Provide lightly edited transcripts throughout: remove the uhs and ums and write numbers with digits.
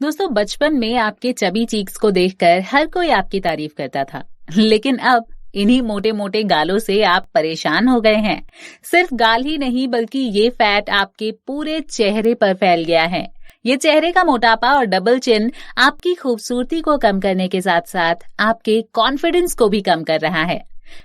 दोस्तों, बचपन में आपके चबी चीक्स को देखकर हर कोई आपकी तारीफ करता था, लेकिन अब इन्हीं मोटे मोटे गालों से आप परेशान हो गए हैं। सिर्फ गाल ही नहीं बल्कि ये फैट आपके पूरे चेहरे पर फैल गया है। ये चेहरे का मोटापा और डबल चिन आपकी खूबसूरती को कम करने के साथ साथ आपके कॉन्फिडेंस को भी कम कर रहा है।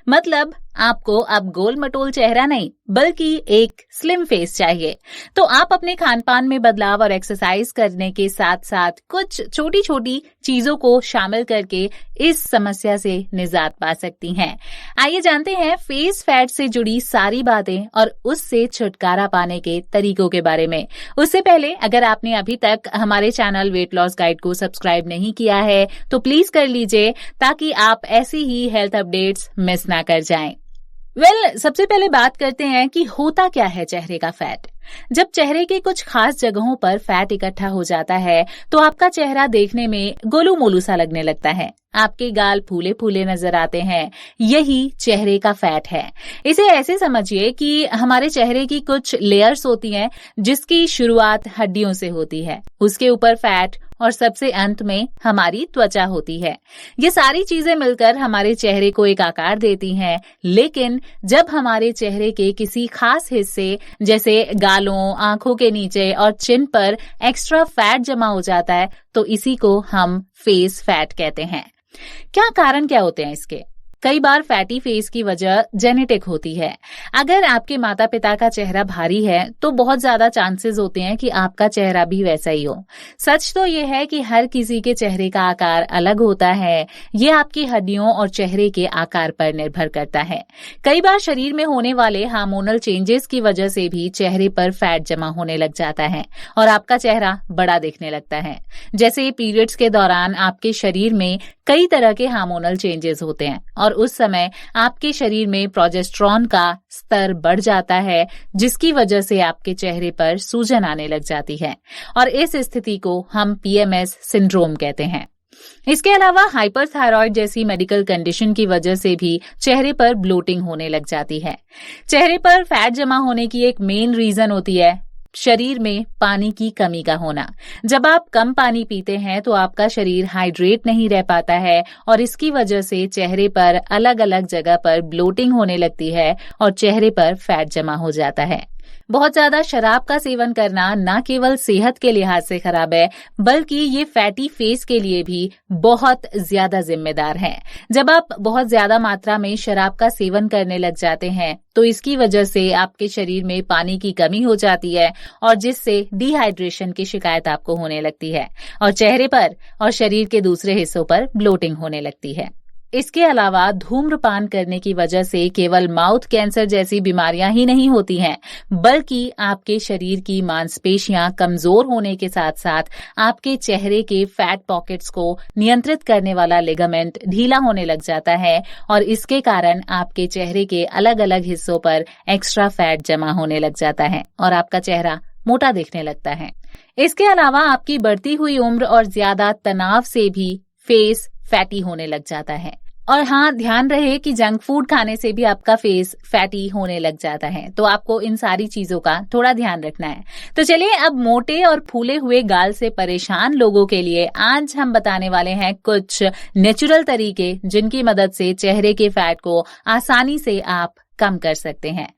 मतलब आपको अब गोल मटोल चेहरा नहीं बल्कि एक स्लिम फेस चाहिए। तो आप अपने खान पान में बदलाव और एक्सरसाइज करने के साथ साथ कुछ छोटी छोटी चीजों को शामिल करके इस समस्या से निजात पा सकती हैं। आइए जानते हैं फेस फैट से जुड़ी सारी बातें और उससे छुटकारा पाने के तरीकों के बारे में। उससे पहले अगर आपने अभी तक हमारे चैनल वेट लॉस गाइड को सब्सक्राइब नहीं किया है तो प्लीज कर लीजिए, ताकि आप ऐसी ही हेल्थ अपडेट्स मिस ना कर जाएं। सबसे पहले बात करते हैं कि होता क्या है चेहरे का फैट। जब चेहरे के कुछ खास जगहों पर फैट इकट्ठा हो जाता है तो आपका चेहरा देखने में गोलू मोलू सा लगने लगता है। आपके गाल फूले फूले नजर आते हैं। यही चेहरे का फैट है। इसे ऐसे समझिए कि हमारे चेहरे की कुछ लेयर्स होती हैं, जिसकी शुरुआत हड्डियों से होती है, उसके ऊपर फैट और सबसे अंत में हमारी त्वचा होती है। ये सारी चीजें मिलकर हमारे चेहरे को एक आकार देती हैं। लेकिन जब हमारे चेहरे के किसी खास हिस्से जैसे गालों, आंखों के नीचे और चिन पर एक्स्ट्रा फैट जमा हो जाता है तो इसी को हम फेस फैट कहते हैं। कारण क्या होते हैं इसके? कई बार फैटी फेस की वजह जेनेटिक होती है। अगर आपके माता पिता का चेहरा भारी है तो बहुत ज्यादा चांसेस होते हैं कि आपका चेहरा भी वैसा ही हो। सच तो ये है कि हर किसी के चेहरे का आकार अलग होता है। ये आपकी हड्डियों और चेहरे के आकार पर निर्भर करता है। कई बार शरीर में होने वाले हार्मोनल चेंजेस की वजह से भी चेहरे पर फैट जमा होने लग जाता है और आपका चेहरा बड़ा दिखने लगता है। जैसे पीरियड्स के दौरान आपके शरीर में कई तरह के हार्मोनल चेंजेस होते हैं और उस समय आपके शरीर में प्रोजेस्टेरॉन का स्तर बढ़ जाता है, जिसकी वजह से आपके चेहरे पर सूजन आने लग जाती है और इस स्थिति को हम PMS सिंड्रोम कहते हैं। इसके अलावा हाइपरथायरॉइड जैसी मेडिकल कंडीशन की वजह से भी चेहरे पर ब्लोटिंग होने लग जाती है। चेहरे पर फैट जमा होने की एक मेन रीजन होती है शरीर में पानी की कमी का होना। जब आप कम पानी पीते हैं तो आपका शरीर हाइड्रेट नहीं रह पाता है और इसकी वजह से चेहरे पर अलग अलग जगह पर ब्लोटिंग होने लगती है और चेहरे पर फैट जमा हो जाता है। बहुत ज्यादा शराब का सेवन करना न केवल सेहत के लिहाज से खराब है बल्कि ये फैटी फेस के लिए भी बहुत ज्यादा जिम्मेदार है। जब आप बहुत ज्यादा मात्रा में शराब का सेवन करने लग जाते हैं तो इसकी वजह से आपके शरीर में पानी की कमी हो जाती है और जिससे डिहाइड्रेशन की शिकायत आपको होने लगती है और चेहरे पर और शरीर के दूसरे हिस्सों पर ब्लोटिंग होने लगती है। इसके अलावा धूम्रपान करने की वजह से केवल माउथ कैंसर जैसी बीमारियां ही नहीं होती हैं, बल्कि आपके शरीर की मांसपेशियां कमजोर होने के साथ साथ आपके चेहरे के फैट पॉकेट्स को नियंत्रित करने वाला लिगामेंट ढीला होने लग जाता है और इसके कारण आपके चेहरे के अलग अलग हिस्सों पर एक्स्ट्रा फैट जमा होने लग जाता है और आपका चेहरा मोटा दिखने लगता है। इसके अलावा आपकी बढ़ती हुई उम्र और ज्यादा तनाव से भी फेस फैटी होने लग जाता है। और हाँ, ध्यान रहे कि जंक फूड खाने से भी आपका फेस फैटी होने लग जाता है, तो आपको इन सारी चीजों का थोड़ा ध्यान रखना है। तो चलिए अब मोटे और फूले हुए गाल से परेशान लोगों के लिए आज हम बताने वाले हैं कुछ नेचुरल तरीके जिनकी मदद से चेहरे के फैट को आसानी से आप कम कर सकते हैं।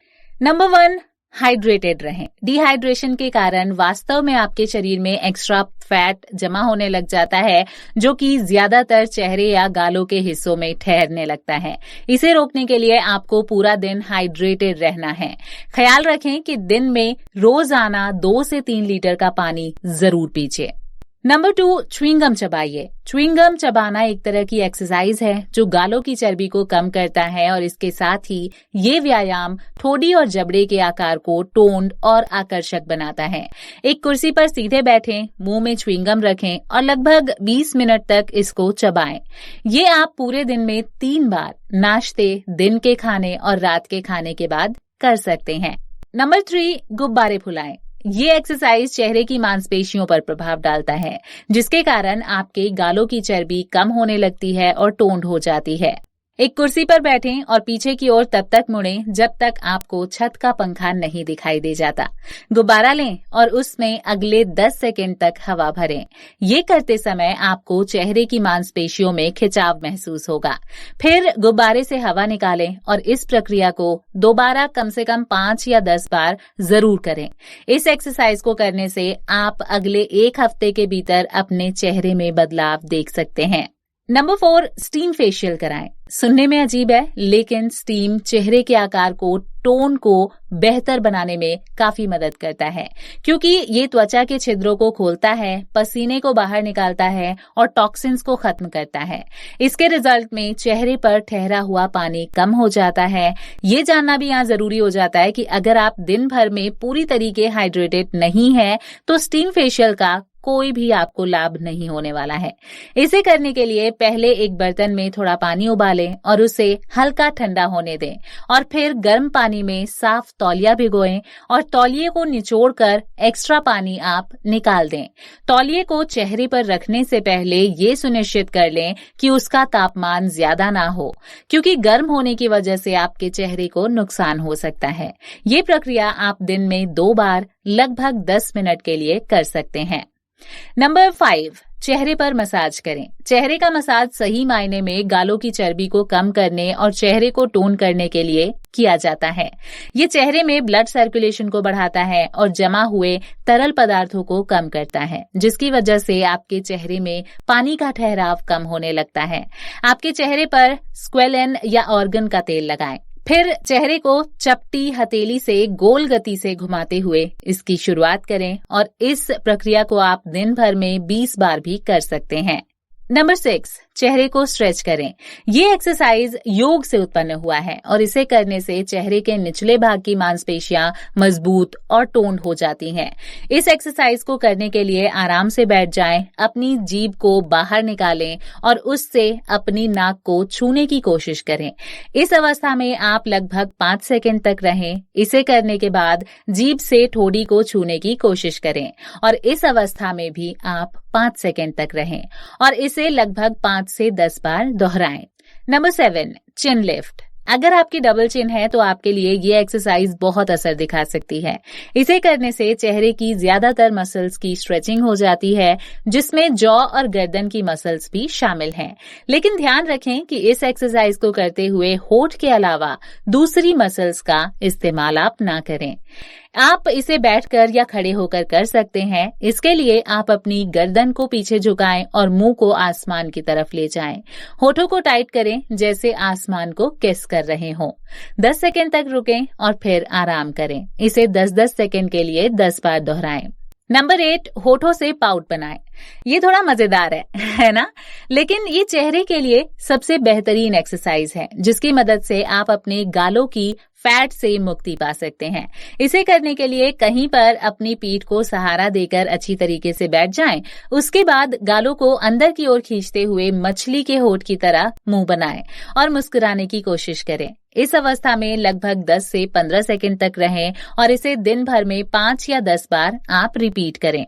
नंबर 1, हाइड्रेटेड रहें। डिहाइड्रेशन के कारण वास्तव में आपके शरीर में एक्स्ट्रा फैट जमा होने लग जाता है, जो कि ज्यादातर चेहरे या गालों के हिस्सों में ठहरने लगता है। इसे रोकने के लिए आपको पूरा दिन हाइड्रेटेड रहना है। ख्याल रखें कि दिन में रोजाना 2 से 3 लीटर का पानी जरूर पीजिए। Number 2, chewing gum चबाइए। च्युइंगम चबाना एक तरह की एक्सरसाइज है जो गालों की चर्बी को कम करता है और इसके साथ ही ये व्यायाम ठोड़ी और जबड़े के आकार को टोन्ड और आकर्षक बनाता है। एक कुर्सी पर सीधे बैठें, मुंह में च्युइंगम रखें और लगभग 20 मिनट तक इसको चबाएं। ये आप पूरे दिन में 3 बार नाश्ते, दिन के खाने और रात के खाने के बाद कर सकते हैं। नंबर 3, गुब्बारे फुलाएं। ये एक्सरसाइज चेहरे की मांसपेशियों पर प्रभाव डालता है, जिसके कारण आपके गालों की चर्बी कम होने लगती है और टोन्ड हो जाती है। एक कुर्सी पर बैठें और पीछे की ओर तब तक मुड़ें जब तक आपको छत का पंखा नहीं दिखाई दे जाता। गुब्बारा लें और उसमें अगले 10 सेकंड तक हवा भरें। ये करते समय आपको चेहरे की मांसपेशियों में खिंचाव महसूस होगा। फिर गुब्बारे से हवा निकालें और इस प्रक्रिया को दोबारा कम से कम 5 या 10 बार जरूर करें। इस एक्सरसाइज को करने से आप अगले 1 हफ्ते के भीतर अपने चेहरे में बदलाव देख सकते हैं। नंबर 4, स्टीम फेशियल कराएं। सुनने में अजीब है, लेकिन स्टीम चेहरे के आकार को, टोन को बेहतर बनाने में काफी मदद करता है, क्योंकि ये त्वचा के छिद्रों को खोलता है, पसीने को बाहर निकालता है और टॉक्सिन्स को खत्म करता है। इसके रिजल्ट में चेहरे पर ठहरा हुआ पानी कम हो जाता है। ये जानना भी यहाँ जरूरी हो जाता है कि अगर आप दिन भर में पूरी तरीके हाइड्रेटेड नहीं है तो स्टीम फेशियल का कोई भी आपको लाभ नहीं होने वाला है। इसे करने के लिए पहले एक बर्तन में थोड़ा पानी उबालें और उसे हल्का ठंडा होने दें और फिर गर्म पानी में साफ तौलिया भिगोएं और तौलिए को निचोड़कर एक्स्ट्रा पानी आप निकाल दें। तौलिए को चेहरे पर रखने से पहले ये सुनिश्चित कर लें कि उसका तापमान ज्यादा ना हो, क्योंकि गर्म होने की वजह से आपके चेहरे को नुकसान हो सकता है। ये प्रक्रिया आप दिन में 2 बार लगभग 10 मिनट के लिए कर सकते हैं। नंबर 5, चेहरे पर मसाज करें। चेहरे का मसाज सही मायने में गालों की चर्बी को कम करने और चेहरे को टोन करने के लिए किया जाता है। ये चेहरे में ब्लड सर्कुलेशन को बढ़ाता है और जमा हुए तरल पदार्थों को कम करता है, जिसकी वजह से आपके चेहरे में पानी का ठहराव कम होने लगता है। आपके चेहरे पर स्क्वेलन या ऑर्गन का तेल लगाएं। फिर चेहरे को चपटी हथेली से गोल गति से घुमाते हुए इसकी शुरुआत करें और इस प्रक्रिया को आप दिन भर में 20 बार भी कर सकते हैं। नंबर 6, चेहरे को स्ट्रेच करें। ये एक्सरसाइज योग से उत्पन्न हुआ है और इसे करने से चेहरे के निचले भाग की मांसपेशियां मजबूत और टोन हो जाती हैं। इस एक्सरसाइज को करने के लिए आराम से बैठ जाएं, अपनी जीभ को बाहर निकालें और उससे अपनी नाक को छूने की कोशिश करें। इस अवस्था में आप लगभग 5 सेकंड तक रहें। इसे करने के बाद जीभ से ठोड़ी को छूने की कोशिश करें और इस अवस्था में भी आप 5 सेकंड तक रहें और इसे लगभग 5 से 10 बार दोहराएं। नंबर 7, चिन लिफ्ट। अगर आपकी डबल चिन है तो आपके लिए ये एक्सरसाइज बहुत असर दिखा सकती है। इसे करने से चेहरे की ज्यादातर मसल्स की स्ट्रेचिंग हो जाती है, जिसमें जॉ और गर्दन की मसल्स भी शामिल हैं। लेकिन ध्यान रखें कि इस एक्सरसाइज को करते हुए होठ के अलावा दूसरी मसल्स का इस्तेमाल आप ना करें। आप इसे बैठकर या खड़े होकर कर सकते हैं। इसके लिए आप अपनी गर्दन को पीछे झुकाएं और मुंह को आसमान की तरफ ले जाएं। होठों को टाइट करें जैसे आसमान को किस कर रहे हों। 10 सेकंड तक रुकें और फिर आराम करें। इसे 10-10 सेकंड के लिए 10 बार दोहराएं। नंबर 8, होठों से पाउट बनाएं। ये थोड़ा मजेदार है ना? लेकिन ये चेहरे के लिए सबसे बेहतरीन एक्सरसाइज है, जिसकी मदद से आप अपने गालों की फैट से मुक्ति पा सकते हैं। इसे करने के लिए कहीं पर अपनी पीठ को सहारा देकर अच्छी तरीके से बैठ जाएं। उसके बाद गालों को अंदर की ओर खींचते हुए मछली के होठ की तरह मुंह बनाएं और मुस्कुराने की कोशिश करें। इस अवस्था में लगभग 10 से 15 सेकंड तक रहें और इसे दिन भर में 5 या 10 बार आप रिपीट करें।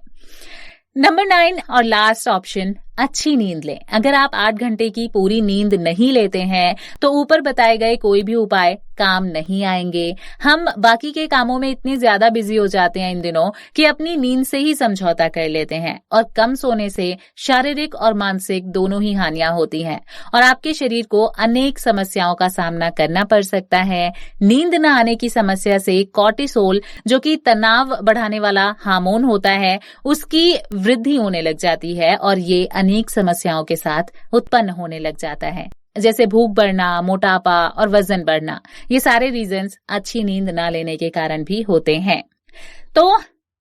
नंबर 9 और लास्ट ऑप्शन, अच्छी नींद लें। अगर आप 8 घंटे की पूरी नींद नहीं लेते हैं तो ऊपर बताए गए कोई भी उपाय काम नहीं आएंगे। हम बाकी के कामों में इतने ज्यादा बिजी हो जाते हैं इन दिनों कि अपनी नींद से ही समझौता कर लेते हैं और कम सोने से शारीरिक और मानसिक दोनों ही हानियां होती हैं और आपके शरीर को अनेक समस्याओं का सामना करना पड़ सकता है। नींद न आने की समस्या से कॉर्टिसोल, जो कि तनाव बढ़ाने वाला हार्मोन होता है, उसकी वृद्धि होने लग जाती है और ये अनेक समस्याओं के साथ उत्पन्न होने लग जाता है, जैसे भूख बढ़ना, मोटापा और वजन बढ़ना। ये सारे रीजंस अच्छी नींद ना लेने के कारण भी होते हैं। तो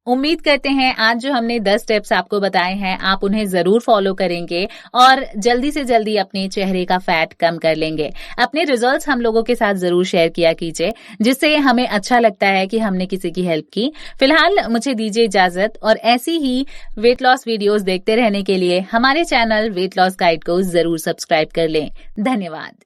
उम्मीद करते हैं आज जो हमने 10 स्टेप्स आपको बताए हैं आप उन्हें जरूर फॉलो करेंगे और जल्दी से जल्दी अपने चेहरे का फैट कम कर लेंगे। अपने रिजल्ट्स हम लोगों के साथ जरूर शेयर किया कीजिए, जिससे हमें अच्छा लगता है कि हमने किसी की हेल्प की। फिलहाल मुझे दीजिए इजाजत और ऐसी ही वेट लॉस वीडियोस देखते रहने के लिए हमारे चैनल वेट लॉस गाइड को जरूर सब्सक्राइब कर लें। धन्यवाद।